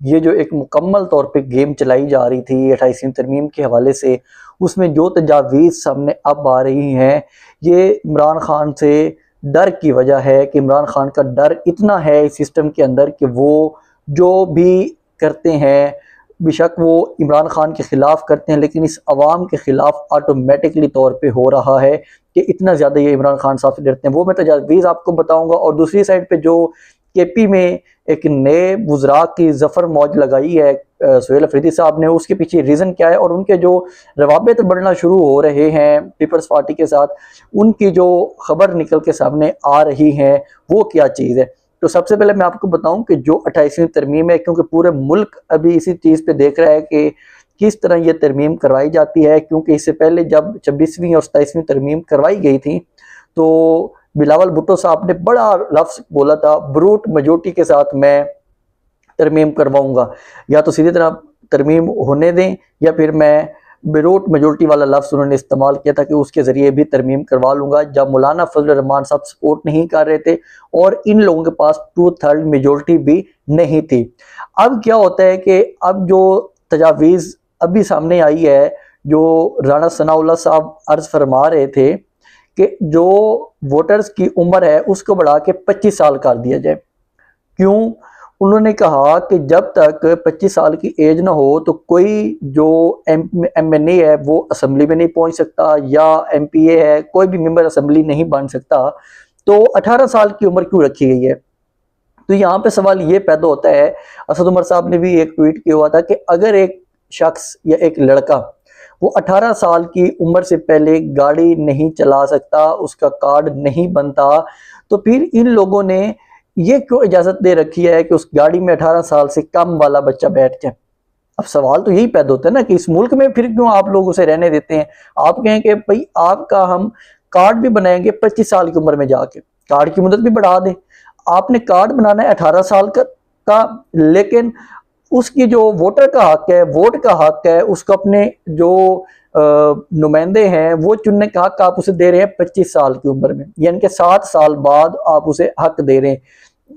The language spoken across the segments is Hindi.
ये जो एक मुकम्मल तौर पे गेम चलाई जा रही थी 28वीं तरमीम के हवाले से, उसमें जो तजावीज़ सामने अब आ रही हैं, ये इमरान खान से डर की वजह है कि इमरान खान का डर इतना है इस सिस्टम के अंदर कि वो जो भी करते हैं, बेशक वो इमरान खान के ख़िलाफ़ करते हैं, लेकिन इस अवाम के ख़िलाफ़ ऑटोमेटिकली तौर पे हो रहा है कि इतना ज़्यादा ये इमरान खान साहब से डरते हैं। वो मैं तजावीज़ आपको बताऊँगा। और दूसरी साइड पे जो केपी में एक नए वज़रा की ज़फ़र मौज लगाई है सुहेल अफरीदी साहब ने, उसके पीछे रीज़न क्या है और उनके जो रवाबित बढ़ना शुरू हो रहे हैं पीपल्स पार्टी के साथ, उनकी जो खबर निकल के सामने आ रही है वो क्या चीज़ है। तो सबसे पहले मैं आपको बताऊं कि जो 28वीं तरमीम है, क्योंकि पूरे मुल्क अभी इसी चीज़ पे देख रहा है कि किस तरह ये तरमीम करवाई जाती है, क्योंकि इससे पहले जब 26वीं और 27वीं तरमीम करवाई गई थी तो बिलावल भुट्टो साहब ने बड़ा लफ्ज़ बोला था, ब्रूट मेजोरिटी के साथ मैं तरमीम करवाऊंगा, या तो सीधी तरह तरमीम होने दें या फिर मैं ब्रूट मेजोरिटी वाला लफ्ज़ उन्होंने इस्तेमाल किया था कि उसके ज़रिए भी तरमीम करवा लूँगा, जब मौलाना फजल रहमान साहब सपोर्ट नहीं कर रहे थे और इन लोगों के पास 2/3 मेजोरिटी भी नहीं थी। अब क्या होता है कि अब जो तजावीज़ अभी सामने आई है, जो राना सनाउल्लाह साहब अर्ज़ फरमा रहे थे कि जो वोटर्स की उम्र है उसको बढ़ा के 25 साल कर दिया जाए। क्यों? उन्होंने कहा कि जब तक 25 साल की एज ना हो तो कोई जो एमएनए है वो असेंबली में नहीं पहुंच सकता, या एमपीए है कोई भी मेंबर असेंबली नहीं बन सकता। तो 18 साल की उम्र क्यों रखी गई है? तो यहाँ पे सवाल ये पैदा होता है, असद उमर साहब ने भी एक ट्वीट किया हुआ था कि अगर एक शख्स या एक लड़का वो 18 साल की उम्र से पहले गाड़ी नहीं चला सकता, उसका कार्ड नहीं बनता, तो फिर इन लोगों ने ये क्यों इजाज़त दे रखी है कि उस गाड़ी में 18 साल से कम वाला बच्चा बैठ जाए? अब सवाल तो यही पैदा होता है ना कि इस मुल्क में फिर क्यों आप लोग उसे रहने देते हैं? आप कहें कि भाई आपका हम कार्ड भी बनाएंगे 25 साल की उम्र में जाके, कार्ड की मुद्दत भी बढ़ा दें। आपने कार्ड बनाना है 18 साल का, लेकिन उसकी जो वोटर का हक है, वोट का हक है, उसको अपने जो नुमाइंदे हैं वो चुनने का हक आप उसे दे रहे हैं 25 साल की उम्र में, यानी कि 7 साल बाद आप उसे हक दे रहे हैं।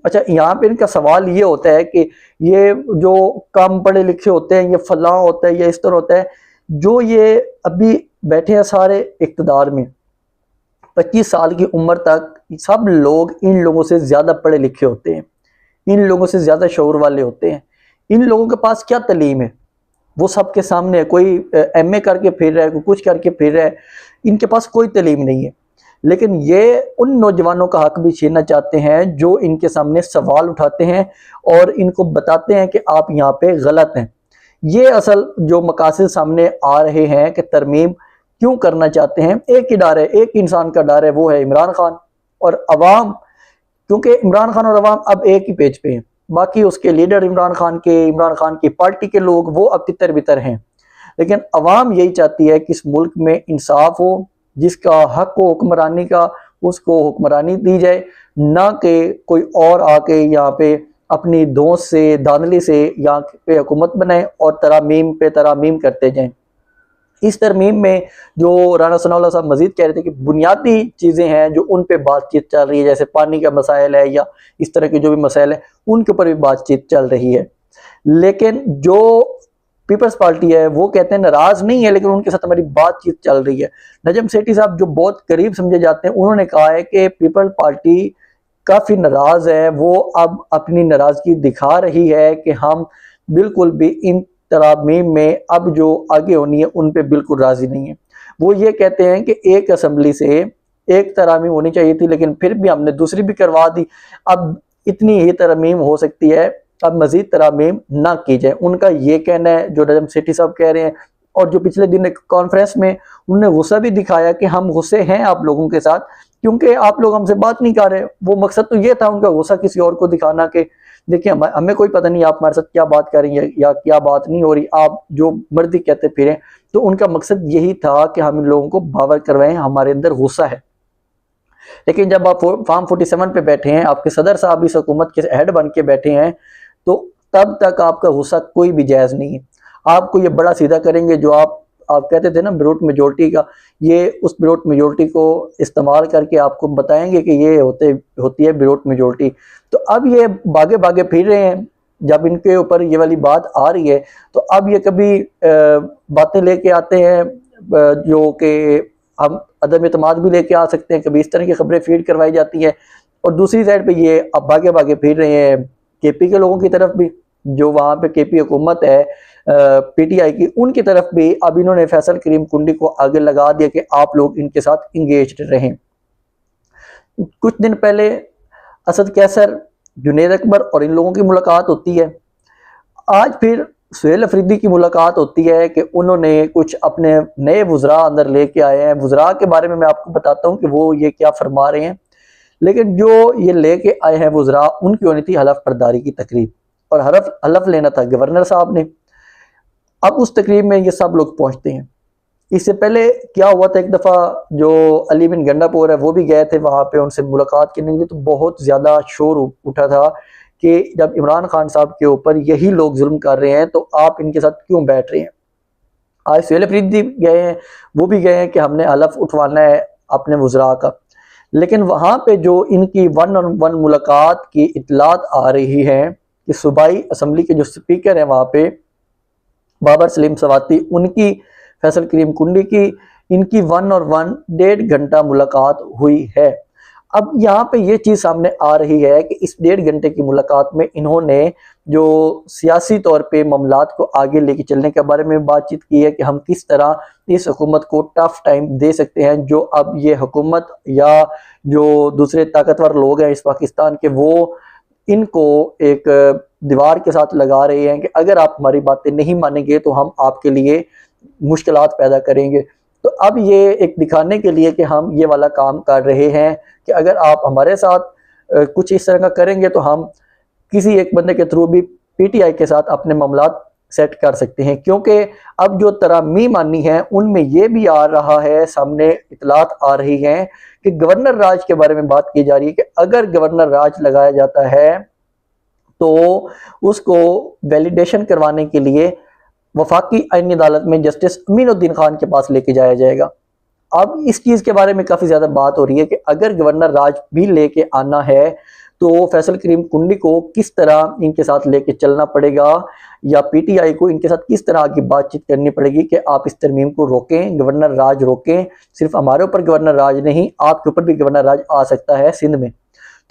अच्छा, यहाँ पे इनका सवाल ये होता है कि ये जो कम पढ़े लिखे होते हैं, ये फलां होता है या इस तरह होता है, जो ये अभी बैठे हैं सारे इक़्तिदार में 25 साल की उम्र तक सब लोग इन लोगों से ज़्यादा पढ़े लिखे होते हैं, इन लोगों से ज़्यादा शऊर वाले होते हैं। इन लोगों के पास क्या तालीम है? वो सबके सामने है, कोई एमए करके फिर रहा है, कोई कुछ करके फिर रहा है, इनके पास कोई तालीम नहीं है। लेकिन ये उन नौजवानों का हक भी छीनना चाहते हैं जो इनके सामने सवाल उठाते हैं और इनको बताते हैं कि आप यहाँ पे गलत हैं। ये असल जो मकासद सामने आ रहे हैं कि तरमीम क्यों करना चाहते हैं, एक ही डर है, एक इंसान का डर है, वो है इमरान खान और अवाम। क्योंकि इमरान खान और अवाम अब एक ही पेज पे हैं, बाकी उसके लीडर इमरान खान की पार्टी के लोग वो अब तितर बितर हैं, लेकिन अवाम यही चाहती है कि इस मुल्क में इंसाफ हो, जिसका हक हो हुक्मरानी का उसको हुक्मरानी दी जाए, ना कि कोई और आके यहाँ पे अपनी दोस्त से धांधली से यहाँ पे हुकूमत बनाए और तरामीम पे तरामीम करते जाएं। इस तरमीम में जो राना सनाउल्लाह साहब मजीद कह रहे थे कि बुनियादी चीज़ें हैं जो उन पे बातचीत चल रही है, जैसे पानी का मसाइल है या इस तरह के जो भी मसाइल है उनके ऊपर भी बातचीत चल रही है। लेकिन जो पीपल्स पार्टी है वो कहते हैं नाराज नहीं है, लेकिन उनके साथ हमारी बातचीत चल रही है। नजम सेठी साहब जो बहुत करीब समझे जाते हैं, उन्होंने कहा है कि पीपल्स पार्टी काफ़ी नाराज़ है, वो अब अपनी नाराज़गी दिखा रही है कि हम बिल्कुल भी इन तरामीम में अब जो आगे होनी है उन पे बिल्कुल राज़ी नहीं है। वो ये कहते हैं कि एक असेंबली से एक तरामीम होनी चाहिए थी, लेकिन फिर भी हमने दूसरी भी करवा दी, अब इतनी ही तरमीम हो सकती है, अब मजीद तरामीम ना की जाए। उनका ये कहना है जो नजम सेठी साहब कह रहे हैं। और जो पिछले दिन एक कॉन्फ्रेंस में उन्होंने गुस्सा भी दिखाया कि हम गुस्से हैं आप लोगों के साथ क्योंकि आप लोग हमसे बात नहीं कर रहे। वो मकसद तो ये था उनका गुस्सा किसी और को दिखाना कि देखिए हमें कोई पता नहीं आप हमारे साथ क्या बात कर रही है या क्या बात नहीं हो रही, आप जो मर्जी कहते फिरें। तो उनका मकसद यही था कि हम इन लोगों को बावर करवाएं, हमारे अंदर गुस्सा है। लेकिन जब आप फार्म 47 पे बैठे हैं, आपके सदर साहब इस हुकूमत के हेड बन के बैठे हैं, तो तब तक आपका गुस्सा कोई भी जायज़ नहीं है। आपको ये बड़ा सीधा करेंगे जो आप कहते थे ना ब्रूट मेजोरिटी का, ये उस ब्रूट मेजोरिटी को इस्तेमाल करके आपको बताएंगे कि ये होती है ब्रूट मेजोरिटी। तो अब ये भागे भागे फिर रहे हैं जब इनके ऊपर ये वाली बात आ रही है तो अब ये कभी बातें लेके आते हैं जो कि हम अदम एतमाद भी लेके आ सकते हैं, कभी इस तरह की खबरें फीड करवाई जाती हैं। और दूसरी साइड पे ये अब भागे भागे फिर रहे हैं केपी के लोगों की तरफ भी, जो वहाँ पे केपी हुकूमत है पीटीआई की, उनकी तरफ भी अब इन्होंने फैसल करीम कुंडी को आगे लगा दिया कि आप लोग इनके साथ इंगेज्ड रहें। कुछ दिन पहले असद कैसर, जुनेद अकबर और इन लोगों की मुलाकात होती है। आज फिर सुहेल अफरीदी की मुलाकात होती है कि उन्होंने कुछ अपने नए वुज़रा अंदर लेके आए हैं। वुज़रा के बारे में मैं आपको बताता हूँ कि वो ये क्या फरमा रहे हैं। लेकिन जो ये लेके आए हैं वुज़रा, उनकी होनी थी हलफ बर्दारी की तकरीब, और हलफ लेना था गवर्नर साहब ने। अब उस तकरीब में ये सब लोग पहुंचते हैं। इससे पहले क्या हुआ था, एक दफ़ा जो अली बिन गंडापुर है वो भी गए थे वहाँ पे, उनसे मुलाकात करने के लिए, तो बहुत ज़्यादा शोर उठा था कि जब इमरान खान साहब के ऊपर यही लोग जुल्म कर रहे हैं तो आप इनके साथ क्यों बैठ रहे हैं। आज सुहेल अफरीदी गए हैं, वो भी गए हैं कि हमने हलफ उठवाना है अपने वुज़रा का। लेकिन वहाँ पे जो इनकी 1-on-1 मुलाकात की इतलात आ रही है कि सूबाई असम्बली के जो स्पीकर हैं वहाँ पे बाबर सलीम सवाती, उनकी फैसल करीम कुंडी की इनकी 1-on-1 1.5 घंटा मुलाकात हुई है। अब यहाँ पे ये चीज़ सामने आ रही है कि इस 1.5 घंटे की मुलाकात में इन्होंने जो सियासी तौर पे मामलात को आगे लेके चलने के बारे में बातचीत की है कि हम किस तरह इस हुकूमत को टफ टाइम दे सकते हैं। जो अब ये हुकूमत या जो दूसरे ताकतवर लोग हैं इस पाकिस्तान के, वो इनको एक दीवार के साथ लगा रहे हैं कि अगर आप हमारी बातें नहीं मानेंगे तो हम आपके लिए मुश्किलात पैदा करेंगे। तो अब ये एक दिखाने के लिए कि हम ये वाला काम कर रहे हैं कि अगर आप हमारे साथ कुछ इस तरह का करेंगे तो हम किसी एक बंदे के थ्रू भी पीटीआई के साथ अपने मामलात सेट कर सकते हैं। क्योंकि अब जो तरामीम आनी है उनमें ये भी आ रहा है, सामने इतलात आ रही हैं कि गवर्नर राज के बारे में बात की जा रही है कि अगर गवर्नर राज लगाया जाता है तो उसको वैलिडेशन करवाने के लिए वफाकी आईनी अदालत में जस्टिस अमीनुद्दीन खान के पास लेके जाया जाएगा। अब इस चीज़ के बारे में काफ़ी ज़्यादा बात हो रही है कि अगर गवर्नर राज भी लेके आना है तो फैसल करीम कुंडी को किस तरह इनके साथ लेके चलना पड़ेगा, या पीटीआई को इनके साथ किस तरह की बातचीत करनी पड़ेगी कि आप इस तरमीम को रोकें, गवर्नर राज रोकें। सिर्फ हमारे ऊपर गवर्नर राज नहीं, आपके ऊपर भी गवर्नर राज आ सकता है सिंध में।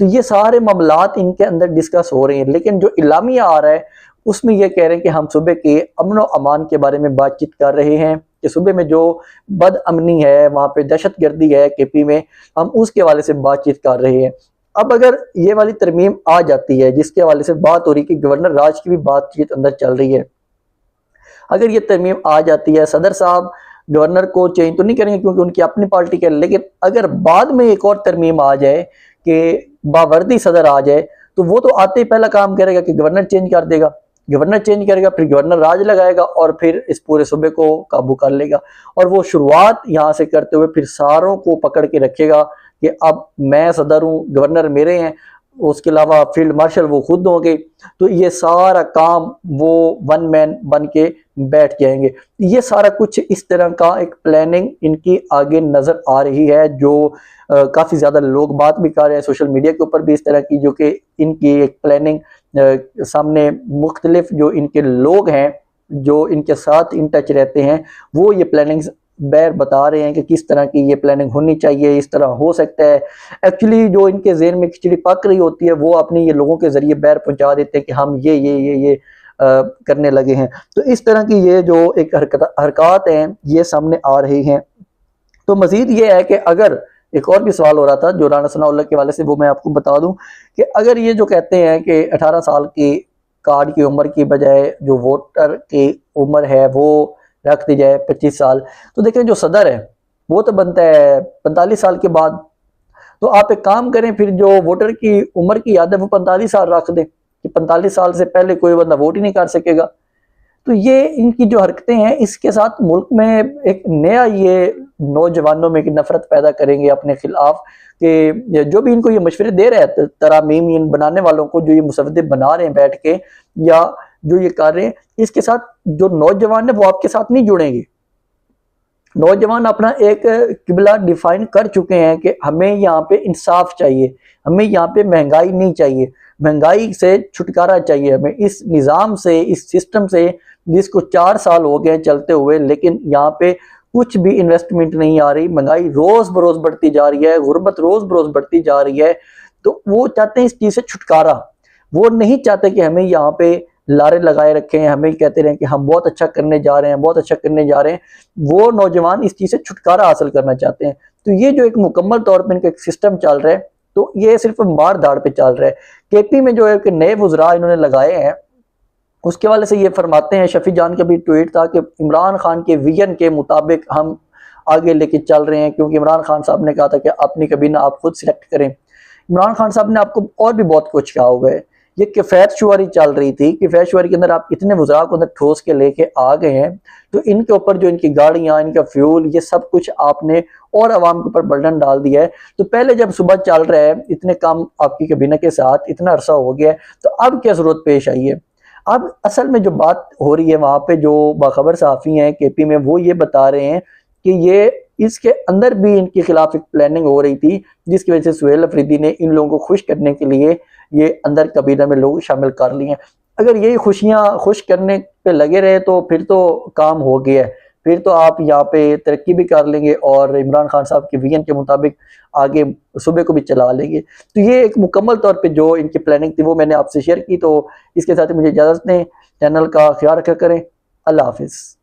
तो ये सारे मामलात इनके अंदर डिस्कस हो रहे हैं। लेकिन जो इलामिया आ रहा है उसमें यह कह रहे हैं कि हम सूबे के अमन और अमान के बारे में बातचीत कर रहे हैं कि सूबे में जो बद अमनी है, वहाँ पे दहशत गर्दी है केपी में, हम उसके हवाले से बातचीत कर रहे हैं। अब अगर ये वाली तरमीम आ जाती है जिसके हवाले से बात हो रही है कि गवर्नर राज की भी बातचीत अंदर चल रही है, अगर ये तरमीम आ जाती है, सदर साहब गवर्नर को चेंज तो नहीं करेंगे क्योंकि उनकी अपनी पार्टी के, लेकिन अगर बाद में एक और तरमीम आ जाए कि बावर्दी सदर आ जाए तो वो तो आते ही पहला काम करेगा कि गवर्नर चेंज कर देगा। गवर्नर चेंज करेगा, फिर गवर्नर राज लगाएगा और फिर इस पूरे सूबे को काबू कर लेगा। और वो शुरुआत यहाँ से करते हुए फिर सारों को पकड़ के रखेगा कि अब मैं सदर हूँ, गवर्नर मेरे हैं, उसके अलावा फील्ड मार्शल वो खुद होंगे। तो ये सारा काम वो वन मैन बन के बैठ जाएंगे। ये सारा कुछ इस तरह का एक प्लानिंग इनकी आगे नजर आ रही है, जो काफ़ी ज़्यादा लोग बात भी कर रहे हैं सोशल मीडिया के ऊपर भी इस तरह की, जो कि इनकी एक प्लानिंग सामने मुख्तलिफ जो इनके लोग हैं जो इनके साथ इन टच रहते हैं वो ये प्लानिंग्स बैर बता रहे हैं कि किस तरह की ये प्लानिंग होनी चाहिए, इस तरह हो सकता है। एक्चुअली जो इनके ज़हन में खिचड़ी पक रही होती है वो अपने ये लोगों के ज़रिए बैर पहुंचा देते हैं कि हम ये करने लगे हैं। तो इस तरह की ये जो एक हरकत हैं ये सामने आ रही हैं। तो मज़ीद ये है कि अगर एक और भी सवाल हो रहा था जो राना सनाउल्लाह के वाले से, वो मैं आपको बता दूं कि अगर ये जो कहते हैं कि 18 साल की कार्ड की उम्र की बजाय जो वोटर की उम्र है वो रख दी जाए 25 साल, तो देखें जो सदर है वो तो बनता है 45 साल के बाद। तो आप एक काम करें, फिर जो वोटर की उम्र की याद है वो 45 साल रख दें कि 45 साल से पहले कोई बंदा वोट ही नहीं कर सकेगा। तो ये इनकी जो हरकतें हैं इसके साथ मुल्क में एक नया ये नौजवानों में की नफरत पैदा करेंगे अपने खिलाफ, कि जो भी इनको ये मशवरे दे रहे हैं तरामीम इन बनाने वालों को, जो ये मुसव्वदे बना रहे हैं बैठ के या जो ये कर रहे हैं, इसके साथ जो नौजवान है वो आपके साथ नहीं जुड़ेंगे। नौजवान अपना एक किबला डिफाइन कर चुके हैं कि हमें यहाँ पे इंसाफ चाहिए, हमें यहाँ पे महंगाई नहीं चाहिए, महंगाई से छुटकारा चाहिए हमें, इस निज़ाम से, इस सिस्टम से जिसको 4 साल हो गए चलते हुए, लेकिन यहाँ पे कुछ भी इन्वेस्टमेंट नहीं आ रही, महंगाई रोज बरोज बढ़ती जा रही है, गुर्बत रोज बरोज बढ़ती जा रही है। तो वो चाहते हैं इस चीज से छुटकारा, वो नहीं चाहते कि हमें यहाँ पे लारे लगाए रखे हैं, हमें कहते रहे कि हम बहुत अच्छा करने जा रहे हैं, बहुत अच्छा करने जा रहे हैं। वो नौजवान इस चीज से छुटकारा हासिल करना चाहते हैं। तो ये जो एक मुकम्मल तौर पर इनका एक सिस्टम चल रहा है, तो ये सिर्फ मार धाड़ पे चल रहा है। केपी में जो है कि नए वुज़रा इन्होंने लगाए हैं, उसके वाले से ये फरमाते हैं, शफी जान का भी ट्वीट था कि इमरान खान के विजन के मुताबिक हम आगे लेके चल रहे हैं, क्योंकि इमरान खान साहब ने कहा था कि अपनी कबीना आप खुद सिलेक्ट करें। इमरान खान साहब ने आपको और भी बहुत कुछ कहा हुआ है। ये किफ़ायत शुमारी चल रही थी, किफ़ायत शुमारी के अंदर आप इतने वुज़रा को अंदर ठोस के लेके आ गए हैं, तो इनके ऊपर जो इनकी गाड़ियाँ, इनका फ्यूल, ये सब कुछ आपने और आवाम के ऊपर बर्डन डाल दिया है। तो पहले जब सुबह चल रहा है, इतने काम आपकी कबीना के साथ इतना अरसा हो गया है, तो अब क्या ज़रूरत पेश आई है? अब असल में जो बात हो रही है, वहाँ पे जो बाखबर सहाफ़ी हैं केपी में, वो ये बता रहे हैं कि ये इसके अंदर भी इनके खिलाफ एक प्लानिंग हो रही थी, जिसकी वजह से सुहेल अफरीदी ने इन लोगों को खुश करने के लिए ये अंदर कबीना में लोग शामिल कर लिए हैं। अगर यही खुशियाँ खुश करने पे लगे रहे तो फिर तो काम हो गया है, फिर तो आप यहाँ पे तरक्की भी कर लेंगे और इमरान खान साहब के विजन के मुताबिक आगे सूबे को भी चला लेंगे। तो ये एक मुकम्मल तौर पे जो इनकी प्लानिंग थी वो मैंने आपसे शेयर की। तो इसके साथ ही मुझे इजाज़त दें, चैनल का ख्याल रखा करें। अल्लाह हाफिज़।